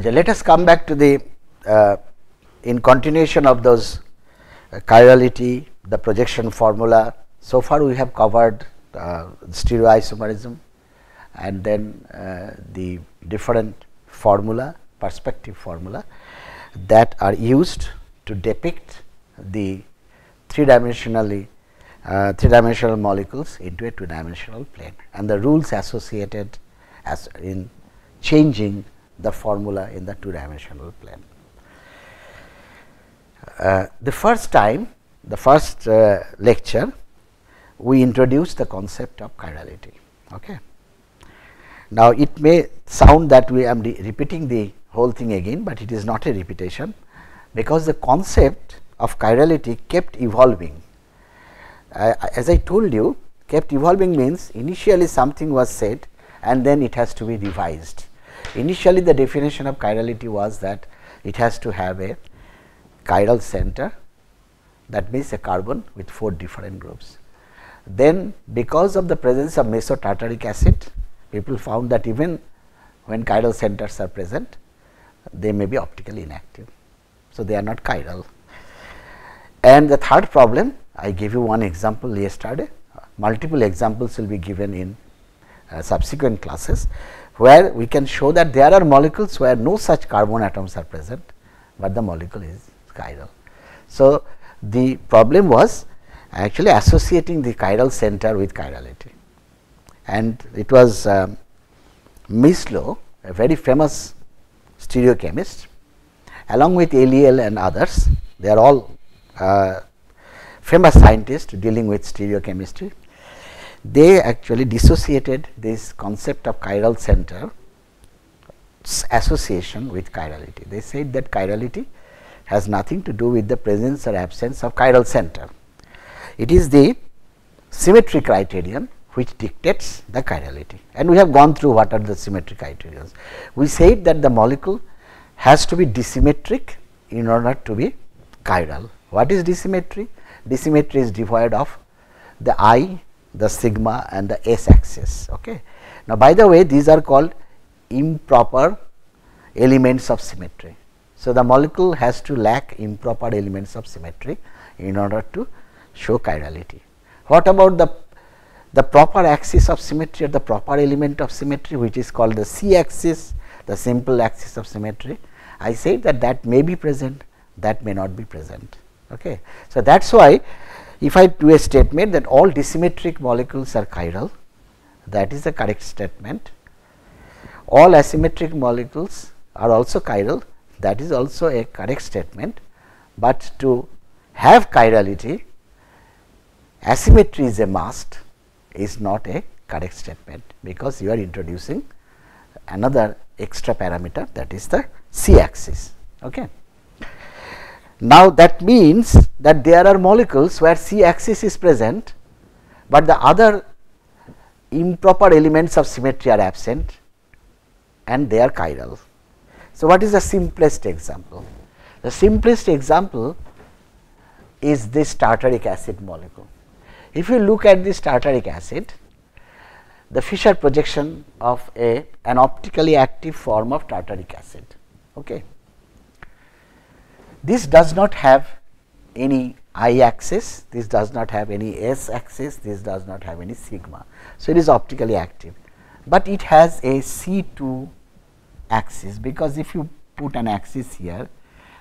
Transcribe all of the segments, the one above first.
Let us come back to the in continuation of those chirality, the projection formula. So far we have covered stereoisomerism and then the different formula, perspective formula that are used to depict the three-dimensional molecules into a two-dimensional plane, and the rules associated as in changing the formula in the two-dimensional plane. The first lecture, we introduced the concept of chirality. Okay. Now, it may sound that we am repeating the whole thing again, but it is not a repetition, because the concept of chirality kept evolving. As I told you, kept evolving means initially something was said and then it has to be revised. Initially the definition of chirality was that it has to have a chiral center, that means a carbon with 4 different groups. Then because of the presence of mesotartaric acid, people found that even when chiral centers are present, they may be optically inactive. So, they are not chiral. And the third problem, I gave you one example yesterday, multiple examples will be given in subsequent classes, where we can show that there are molecules where no such carbon atoms are present, but the molecule is chiral. So, the problem was actually associating the chiral center with chirality, and it was Mislow, a very famous stereochemist, along with Eliel and others. They are all famous scientists dealing with stereochemistry. They actually dissociated this concept of chiral center association with chirality. They said that chirality has nothing to do with the presence or absence of chiral center. It is the symmetry criterion which dictates the chirality, and we have gone through what are the symmetry criterions. We said that the molecule has to be disymmetric in order to be chiral. What is disymmetry? Disymmetry is devoid of the I, the sigma and the S axis. Okay. Now, by the way, these are called improper elements of symmetry. So, the molecule has to lack improper elements of symmetry in order to show chirality. What about the proper axis of symmetry or the proper element of symmetry, which is called the C axis, the simple axis of symmetry? I said that that may be present, that may not be present. Okay. So, that is why if I do a statement that all disymmetric molecules are chiral, that is the correct statement. All asymmetric molecules are also chiral, that is also a correct statement, but to have chirality, asymmetry is a must, is not a correct statement, because you are introducing another extra parameter, that is the C axis. Okay. Now, that means that there are molecules where C axis is present, but the other improper elements of symmetry are absent and they are chiral. So, what is the simplest example? The simplest example is this tartaric acid molecule. If you look at this tartaric acid, the Fischer projection of an optically active form of tartaric acid. Okay. This does not have any I axis, this does not have any S axis, this does not have any sigma. So, it is optically active, but it has a C2 axis, because if you put an axis here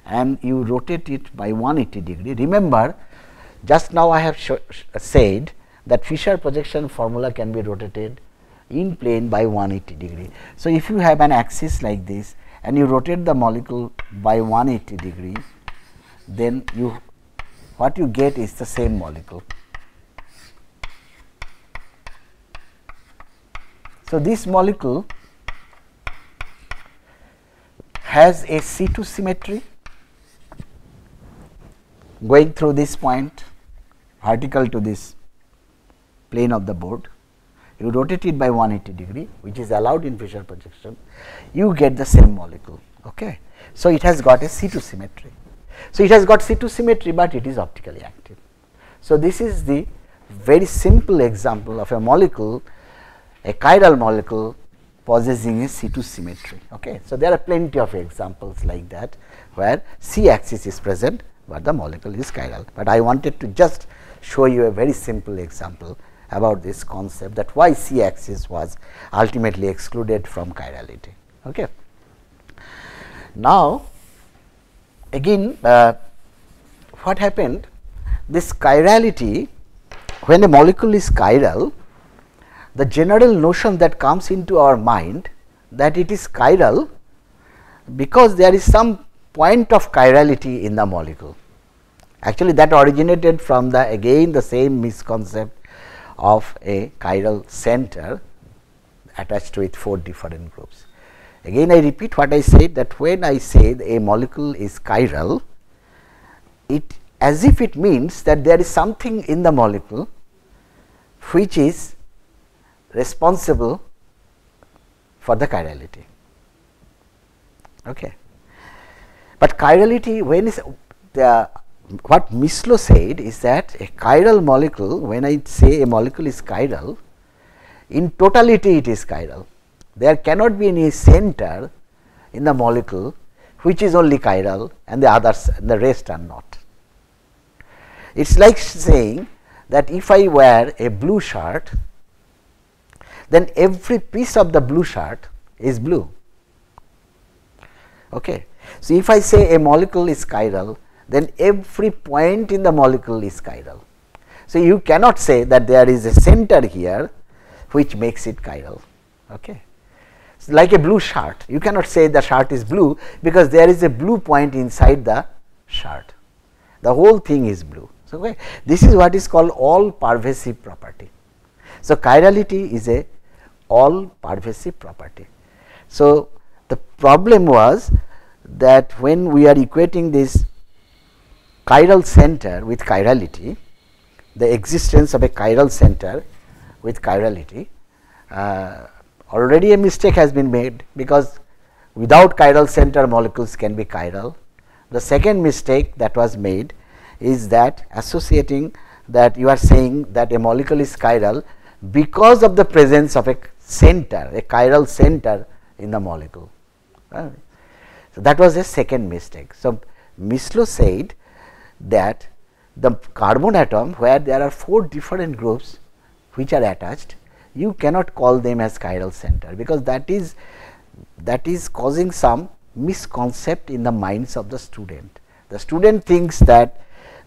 and you rotate it by 180 degree, remember just now I have said that Fischer projection formula can be rotated in plane by 180 degree. So, if you have an axis like this and you rotate the molecule by 180 degree, then what you get is the same molecule. So, this molecule has a C2 symmetry going through this point vertical to this plane of the board. You rotate it by 180 degree, which is allowed in Fischer projection, you get the same molecule. Okay. So, it has got a C2 symmetry. So, it has got C2 symmetry, but it is optically active. So, this is the very simple example of a molecule, a chiral molecule possessing a C2 symmetry. Okay. So, there are plenty of examples like that, where C axis is present, but the molecule is chiral. But I wanted to just show you a very simple example about this concept, that why C axis was ultimately excluded from chirality. Okay. Now, again what happened, this chirality, when a molecule is chiral, the general notion that comes into our mind that it is chiral because there is some point of chirality in the molecule. Actually, that originated from the again the same misconcept of a chiral center attached with 4 different groups. Again I repeat what I said, that when I say a molecule is chiral, it as if it means that there is something in the molecule which is responsible for the chirality. Okay. But chirality, when is the what Mislow said is that a chiral molecule, when I say a molecule is chiral, in totality it is chiral. There cannot be any center in the molecule which is only chiral and the others, the rest are not. It is like saying that if I wear a blue shirt, then every piece of the blue shirt is blue. Okay. So, if I say a molecule is chiral, then every point in the molecule is chiral. So, you cannot say that there is a center here which makes it chiral. Okay. So, like a blue shirt, you cannot say the shirt is blue because there is a blue point inside the shirt. The whole thing is blue. So, okay, this is what is called all pervasive property. So, chirality is a all pervasive property. So, the problem was that when we are equating this chiral center with chirality, the existence of a chiral center with chirality, already a mistake has been made, because without chiral center molecules can be chiral. The second mistake that was made is that associating that you are saying that a molecule is chiral because of the presence of a center, a chiral center in the molecule. So, that was a second mistake. So, Mislow said that the carbon atom where there are 4 different groups which are attached, you cannot call them as chiral center, because that is causing some misconcept in the minds of the student. The student thinks that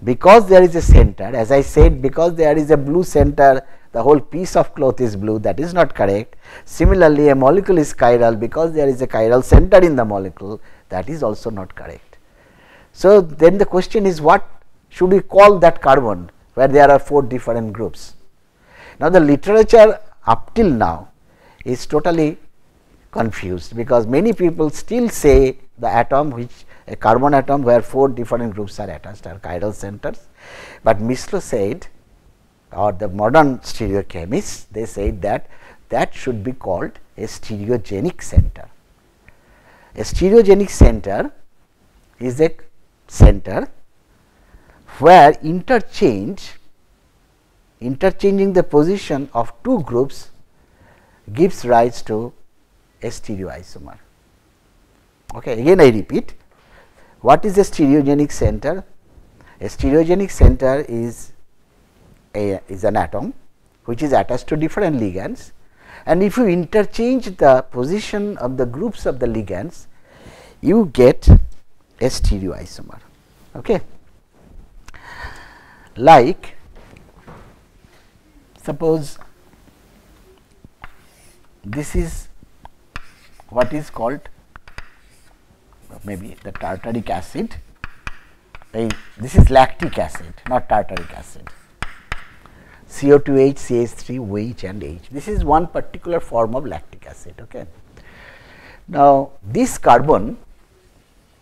because there is a center, as I said, because there is a blue center, the whole piece of cloth is blue. That is not correct. Similarly, a molecule is chiral because there is a chiral center in the molecule. That is also not correct. So, then the question is, what should we call that carbon where there are 4 different groups? Now, the literature up till now is totally confused, because many people still say the atom which a carbon atom where 4 different groups are attached are chiral centers, but Mislow said, or the modern stereochemists, they said that that should be called a stereogenic center. A stereogenic center is a center where interchanging the position of 2 groups gives rise to a stereoisomer. Okay, again I repeat, what is a stereogenic center? A stereogenic center is an atom which is attached to different ligands, and if you interchange the position of the groups of the ligands, you get a stereoisomer. Okay. Like, suppose this is what is called maybe the tartaric acid, this is lactic acid, not tartaric acid, CO2H, CH3, OH and H. This is one particular form of lactic acid. Okay. Now, this carbon,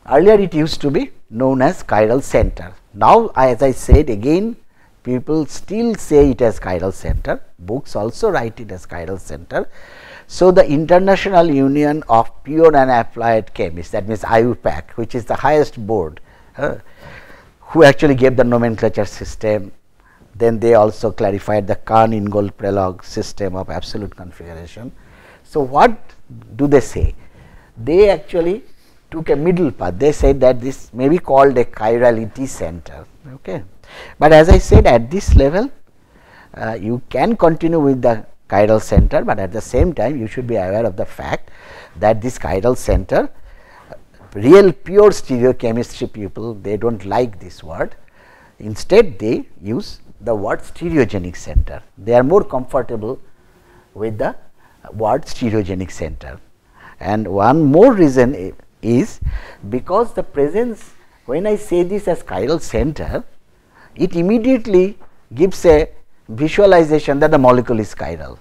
earlier it used to be known as chiral center. Now, as I said again, people still say it as chiral center, books also write it as chiral center. So, the International Union of Pure and Applied Chemists, that means IUPAC, which is the highest board, who actually gave the nomenclature system, then they also clarified the Kern-Ingold-Prelog system of absolute configuration. So, what do they say? They actually took a middle path. They said that this may be called a chirality center. Okay. But as I said, at this level you can continue with the chiral center, but at the same time you should be aware of the fact that this chiral center, real pure stereochemistry people, they do not like this word. Instead they use the word stereogenic center. They are more comfortable with the word stereogenic center. And one more reason is because the presence, when I say this as chiral center, it immediately gives a visualization that the molecule is chiral,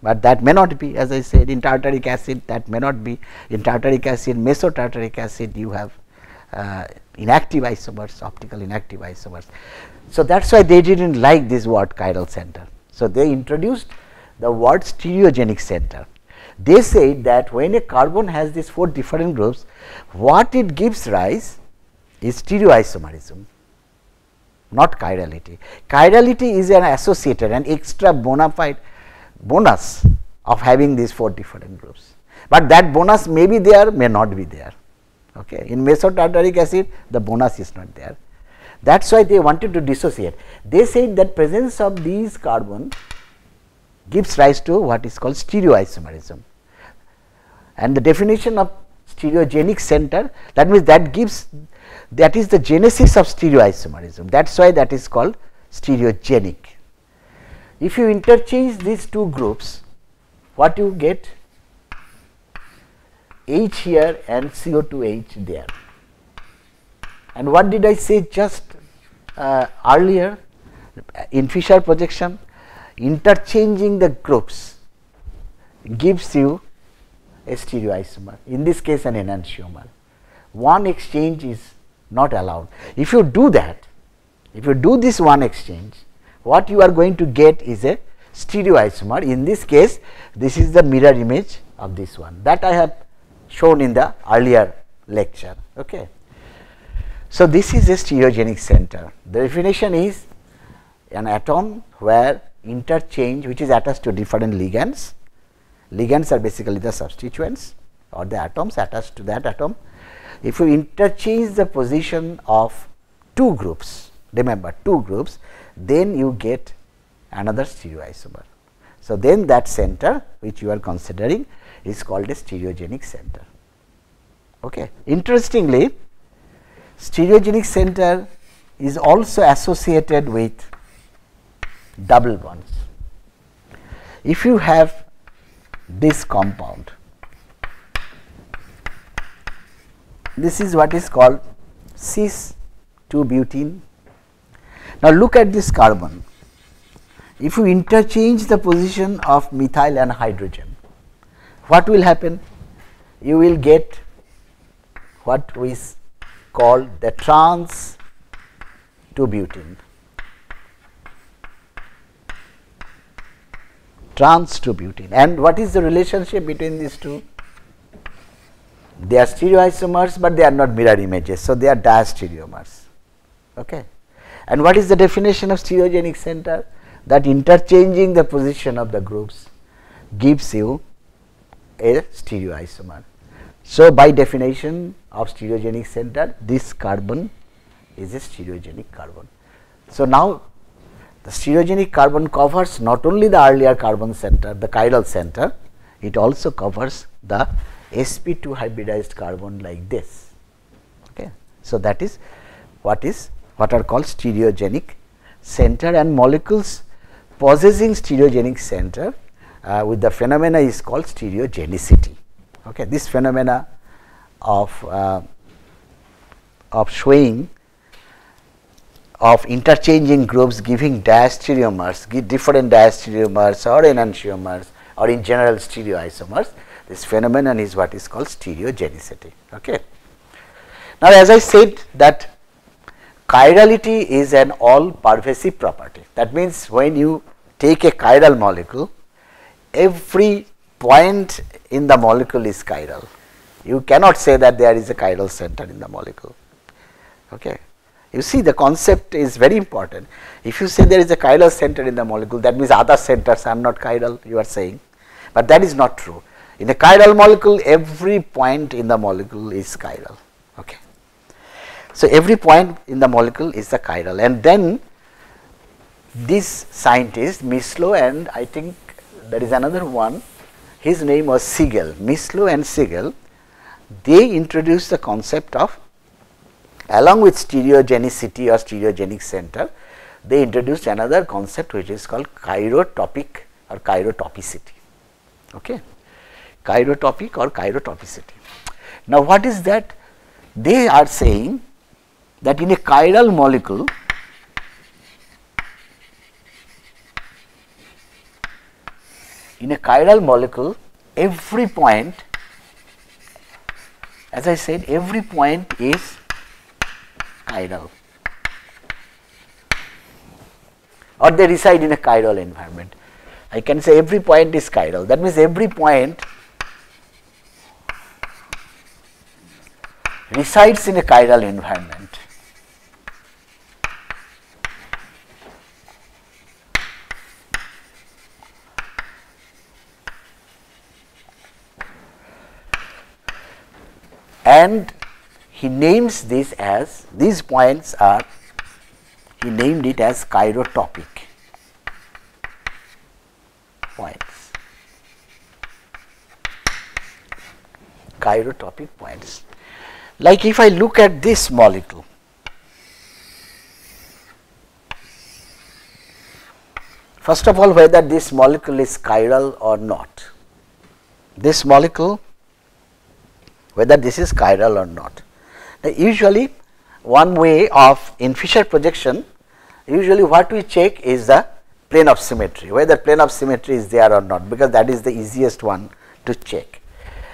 but that may not be. As I said, in tartaric acid that may not be. In tartaric acid, mesotartaric acid, you have inactive isomers, optical inactive isomers. So that is why they did not like this word chiral center. So they introduced the word stereogenic center. They said that when a carbon has these 4 different groups, what it gives rise is stereoisomerism, not chirality. Chirality is an associated, an extra bona fide bonus of having these 4 different groups, but that bonus may be there, may not be there. Okay. In mesotartaric acid, the bonus is not there. That is why they wanted to dissociate. They said that presence of these carbon gives rise to what is called stereoisomerism, and the definition of stereogenic center, that means that gives, that is the genesis of stereoisomerism. That is why that is called stereogenic. If you interchange these 2 groups, what you get? H here and CO2H there. And what did I say just earlier in Fischer projection? Interchanging the groups gives you a stereoisomer, in this case an enantiomer. One exchange is not allowed. If you do that, if you do this one exchange, what you are going to get is a stereoisomer. In this case, this is the mirror image of this one, that I have shown in the earlier lecture. Okay. So this is a stereogenic center. The definition is an atom where interchange, which is attached to different ligands. Ligands are basically the substituents or the atoms attached to that atom. If you interchange the position of 2 groups, remember 2 groups, then you get another stereoisomer. So then that center which you are considering is called a stereogenic center. Okay. Interestingly, stereogenic center is also associated with double bonds. If you have this compound, this is what is called cis 2-butene. Now look at this carbon. If you interchange the position of methyl and hydrogen, what will happen? You will get what we call the trans 2-butene. Trans 2-butene. And what is the relationship between these two? They are stereoisomers, but they are not mirror images. So they are diastereomers. Okay. And what is the definition of stereogenic center? That interchanging the position of the groups gives you a stereoisomer. So by definition of stereogenic center, this carbon is a stereogenic carbon. So now the stereogenic carbon covers not only the earlier carbon center, the chiral center, it also covers the sp2 hybridized carbon like this. Okay. So that is what are called stereogenic center, and molecules possessing stereogenic center with the phenomena is called stereogenicity. Okay. This phenomena of showing of interchanging groups giving diastereomers, give different diastereomers or enantiomers or in general stereoisomers, this phenomenon is what is called stereogenicity. Okay. Now as I said that chirality is an all pervasive property. That means when you take a chiral molecule, every point in the molecule is chiral. You cannot say that there is a chiral center in the molecule. Okay. You see, the concept is very important. If you say there is a chiral center in the molecule, that means other centers are not chiral, you are saying, but that is not true. In a chiral molecule, every point in the molecule is chiral. Okay. So, every point in the molecule is the chiral, and then this scientist Mislow and I think there is another one, his name was Siegel, Mislow and Siegel, they introduced the concept of, along with stereogenicity or stereogenic center, they introduced another concept which is called chirotopic or chirotopicity. Okay. Chirotopic or chirotopicity. Now, what is that? They are saying that in a chiral molecule, every point, as I said, every point is chiral, or they reside in a chiral environment. I can say every point is chiral. That means every point resides in a chiral environment. And he names this as, these points are, he named it as chirotopic points. Chirotopic points. Like if I look at this molecule, first of all, whether this molecule is chiral or not. This molecule, whether this is chiral or not. Now, usually one way of, in Fischer projection, usually what we check is the plane of symmetry, whether plane of symmetry is there or not, because that is the easiest one to check.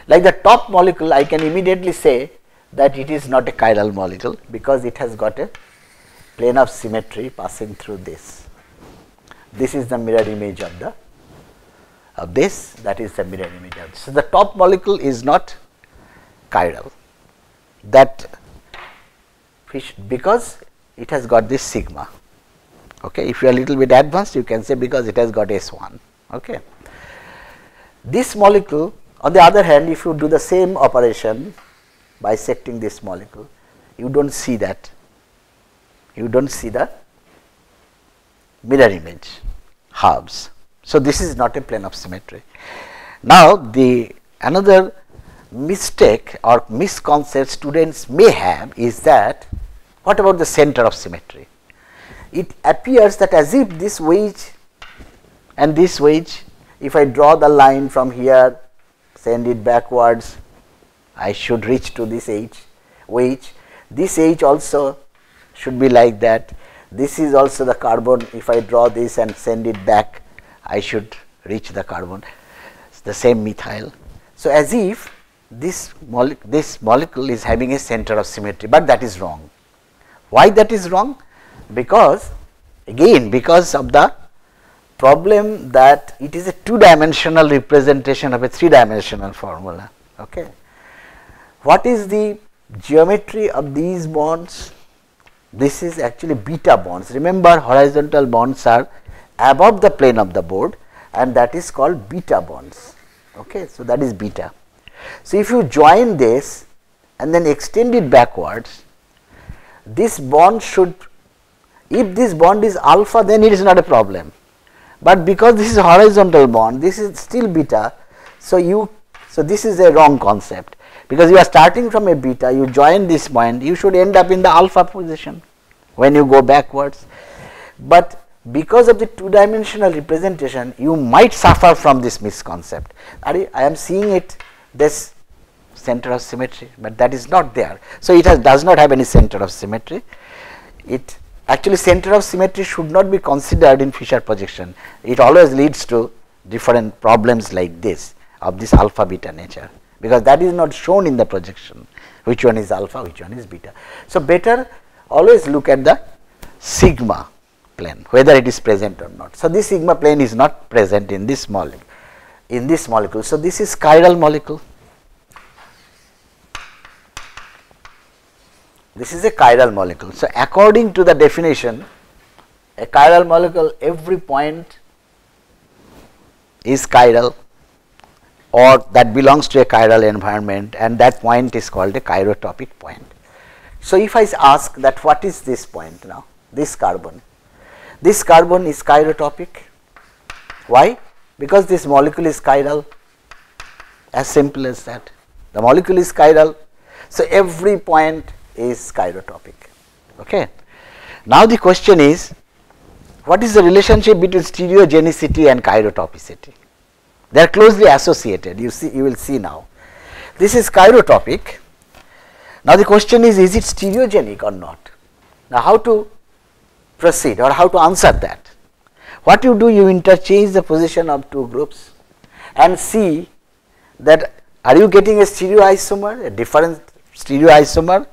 Like the top molecule, I can immediately say that it is not a chiral molecule, because it has got a plane of symmetry passing through this. This is the mirror image of this, that is the mirror image of this. So, the top molecule is not chiral, that because it has got this sigma. Okay. If you are a little bit advanced, you can say because it has got S1. Okay. This molecule, on the other hand, if you do the same operation, bisecting this molecule, you do not see that, you do not see the mirror image halves. So, this is not a plane of symmetry. Now, the another mistake or misconcept students may have is that, what about the center of symmetry? It appears that as if this wedge and this wedge, if I draw the line from here, send it backwards, I should reach to this wedge. This edge also should be like that. This is also the carbon. If I draw this and send it back, I should reach the carbon. It's the same methyl. So, as if this molecule is having a center of symmetry, but that is wrong. Why that is wrong? Because again, because of the problem that it is a two-dimensional representation of a three-dimensional formula. Okay. What is the geometry of these bonds? This is actually beta bonds. Remember, horizontal bonds are above the plane of the board, and that is called beta bonds. Okay. So, that is beta. So, if you join this and then extend it backwards, this bond should, if this bond is alpha, then it is not a problem, but because this is a horizontal bond, this is still beta. So, this is a wrong concept, because you are starting from a beta, you join this point, you should end up in the alpha position when you go backwards, but because of the two-dimensional representation, you might suffer from this misconcept. I am seeing it, this center of symmetry, but that is not there. So, it does not have any center of symmetry. It actually, center of symmetry should not be considered in Fischer projection. It always leads to different problems like this, of this alpha beta nature, because that is not shown in the projection, which one is alpha, which one is beta. So, better always look at the sigma plane, whether it is present or not. So, this sigma plane is not present in this molecule. So, this is chiral molecule. This is a chiral molecule. So, according to the definition, a chiral molecule, every point is chiral, or that belongs to a chiral environment, and that point is called a chirotopic point. So, if I ask that what is this point now, this carbon is chirotopic. Why? Because this molecule is chiral, as simple as that. The molecule is chiral, so every point is chirotopic. Okay. Now, the question is, what is the relationship between stereogenicity and chirotopicity? They are closely associated, you will see now. This is chirotopic. Now, the question is it stereogenic or not? Now, how to proceed or how to answer that? What you do, you interchange the position of two groups and see that are you getting a stereoisomer, a different stereoisomer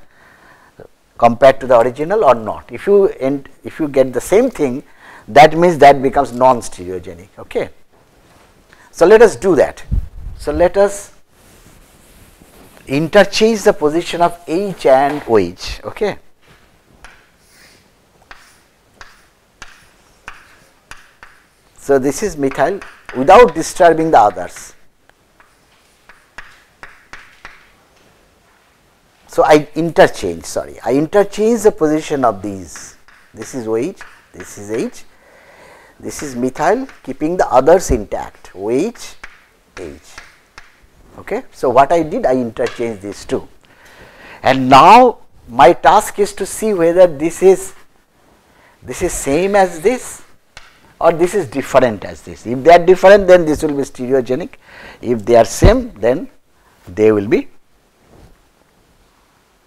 compared to the original or not. If you get the same thing, that means that becomes non-stereogenic. Okay. So, let us do that. So, let us interchange the position of H and OH. Okay. So, this is methyl without disturbing the others. So, I interchange the position of these. This is OH, this is H, this is methyl, keeping the others intact, OH, H. Okay. So, what I did, I interchanged these two, and now my task is to see whether this is same as this or this is different as this. If they are different, then this will be stereogenic. If they are same, then they will be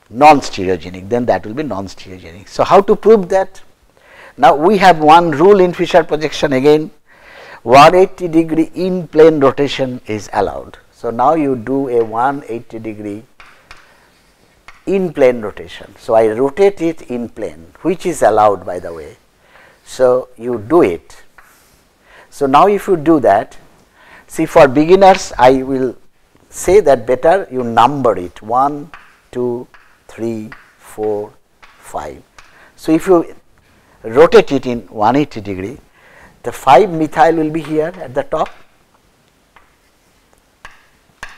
non-stereogenic, then that will be non-stereogenic. So, how to prove that? Now, we have one rule in Fischer projection again, 180 degree in plane rotation is allowed. So, now you do a 180 degree in plane rotation. So, I rotate it in plane, which is allowed, by the way. So, you do it. So, now if you do that, see, for beginners I will say that better you number it 1, 2, 3, 4, 5. So, if you rotate it in 180 degree, the 5 methyl will be here at the top.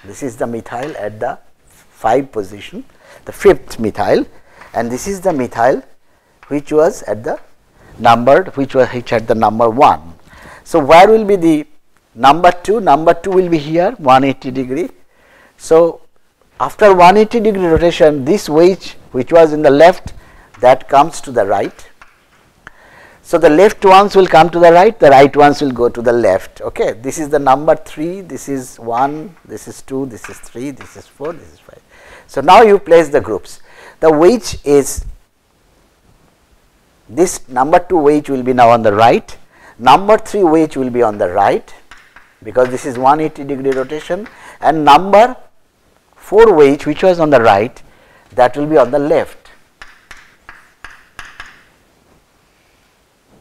This is the methyl at the 5 position, the 5th methyl, and this is the methyl which was at the numbered, which had the number 1. So, where will be the number 2? Number 2 will be here 180 degree. So, after 180 degree rotation, this wedge which was in the left, that comes to the right. So, the left ones will come to the right ones will go to the left. Okay. This is the number 3, this is 1, this is 2, this is 3, this is 4, this is 5. So, now you place the groups. The wedge is this number 2 wedge will be now on the right, number 3 wedge will be on the right, because this is 180 degree rotation, and number 4 wedge which was on the right, that will be on the left.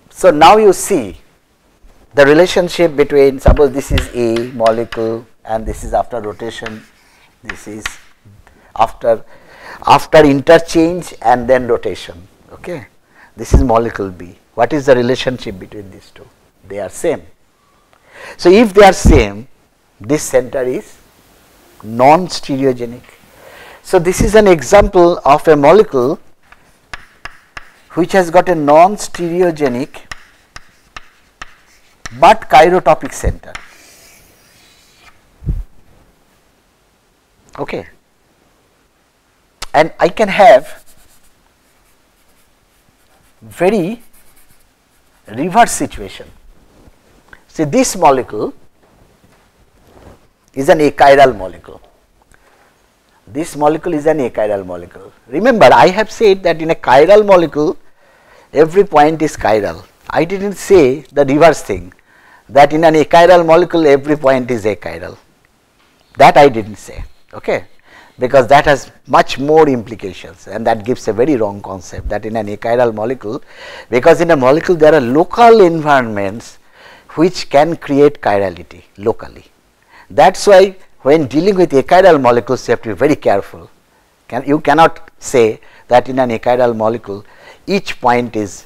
So, now you see the relationship between, suppose this is A molecule and this is after rotation, this is after interchange and then rotation. Okay. This is molecule B. What is the relationship between these two? They are same. So, if they are same, this center is non-stereogenic. So, this is an example of a molecule which has got a non-stereogenic but chirotopic center. Okay. And I can have very reverse situation. See, this molecule is an achiral molecule. This molecule is an achiral molecule. Remember, I have said that in a chiral molecule, every point is chiral. I did not say the reverse thing, that in an achiral molecule, every point is achiral. That I did not say, okay, because that has much more implications, and that gives a very wrong concept, that in an achiral molecule, because in a molecule there are local environments which can create chirality locally. That is why when dealing with achiral molecules, you have to be very careful. You cannot say that in an achiral molecule each point is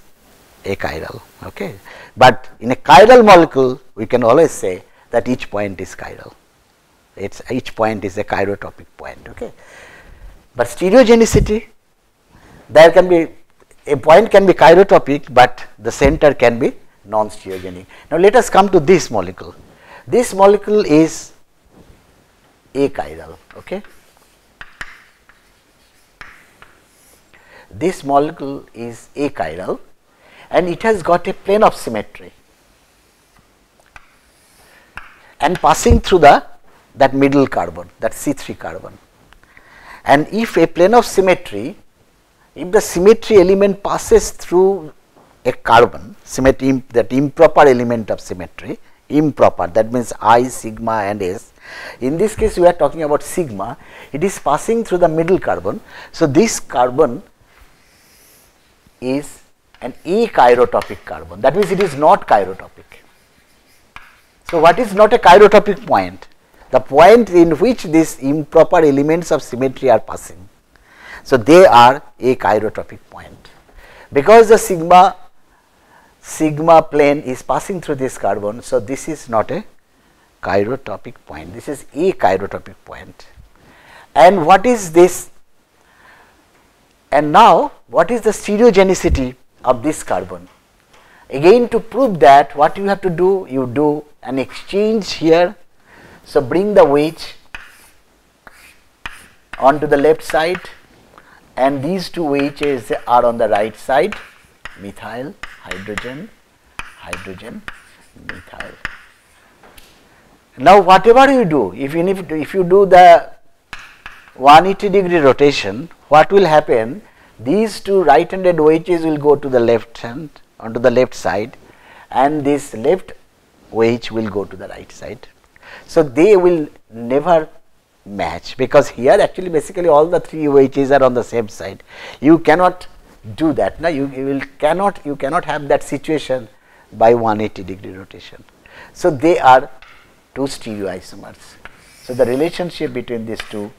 achiral, okay. But in a chiral molecule, we can always say that each point is chiral. It's each point is a chirotopic point. Okay, but stereogenicity, there can be a point can be chirotopic, but the center can be non-stereogenic. Now let us come to this molecule. This molecule is achiral. Okay, this molecule is achiral, and it has got a plane of symmetry, and passing through that middle carbon, that C3 carbon. And if a plane of symmetry, if the symmetry element passes through a carbon, symmetry, that improper element of symmetry, improper, that means I, sigma and S. In this case we are talking about sigma, it is passing through the middle carbon. So this carbon is an achirotopic carbon, that means it is not chirotopic. So what is not a chirotopic point? The point in which these improper elements of symmetry are passing. So they are a chirotopic point. Because the sigma plane is passing through this carbon, so this is not a chirotopic point, this is a chirotopic point. And what is this? And now what is the stereogenicity of this carbon? Again, to prove that, what you have to do, you do an exchange here. So bring the wedge onto the left side, and these two wedges are on the right side, methyl, hydrogen, hydrogen, methyl. Now whatever you do, if you do the 180-degree rotation, what will happen? These two right-handed wedges will go to the left hand, onto the left side, and this left wedge will go to the right side. So they will never match, because here actually basically all the three wedges are on the same side. You cannot do that. Now you cannot have that situation by 180-degree rotation. So they are two stereoisomers. So the relationship between these two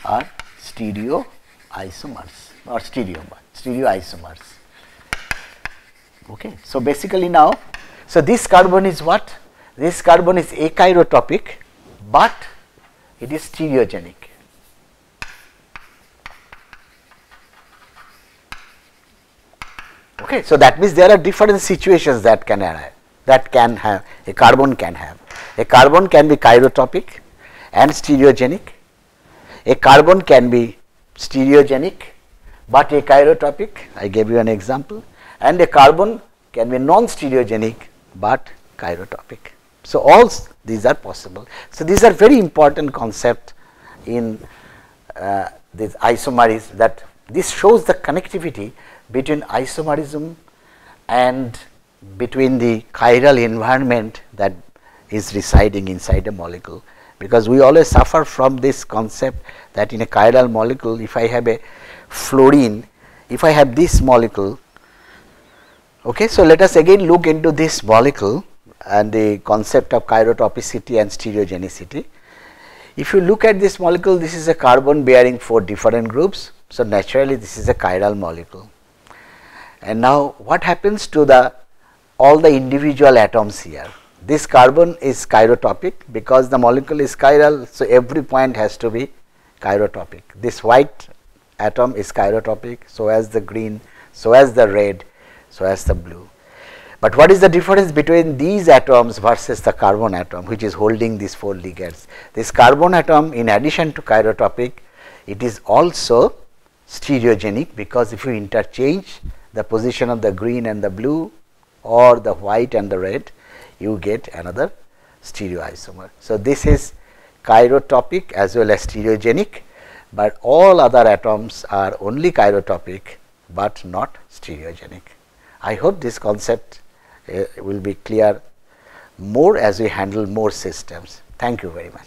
are stereoisomers or stereoisomers. Okay. So basically now, so this carbon is what? This carbon is achirotopic, but it is stereogenic. Okay, so that means there are different situations that can have a carbon can have. A carbon can be chirotopic and stereogenic. A carbon can be stereogenic but achirotopic. I gave you an example. And a carbon can be non-stereogenic but chirotopic. So all these are possible. So these are very important concept in this isomerism, that this shows the connectivity between isomerism and between the chiral environment that is residing inside a molecule, because we always suffer from this concept that in a chiral molecule, if I have a fluorine, if I have this molecule. Okay, so let us again look into this molecule and the concept of chirotopicity and stereogenicity. If you look at this molecule, this is a carbon bearing 4 different groups. So naturally this is a chiral molecule. And now what happens to all the individual atoms here? This carbon is chirotopic because the molecule is chiral, so every point has to be chirotopic. This white atom is chirotopic, so as the green, so as the red, so as the blue. But what is the difference between these atoms versus the carbon atom, which is holding these 4 ligands? This carbon atom, in addition to chirotopic, it is also stereogenic, because if you interchange the position of the green and the blue or the white and the red, you get another stereoisomer. So this is chirotopic as well as stereogenic, but all other atoms are only chirotopic but not stereogenic. I hope this concept will be clear more as we handle more systems. Thank you very much.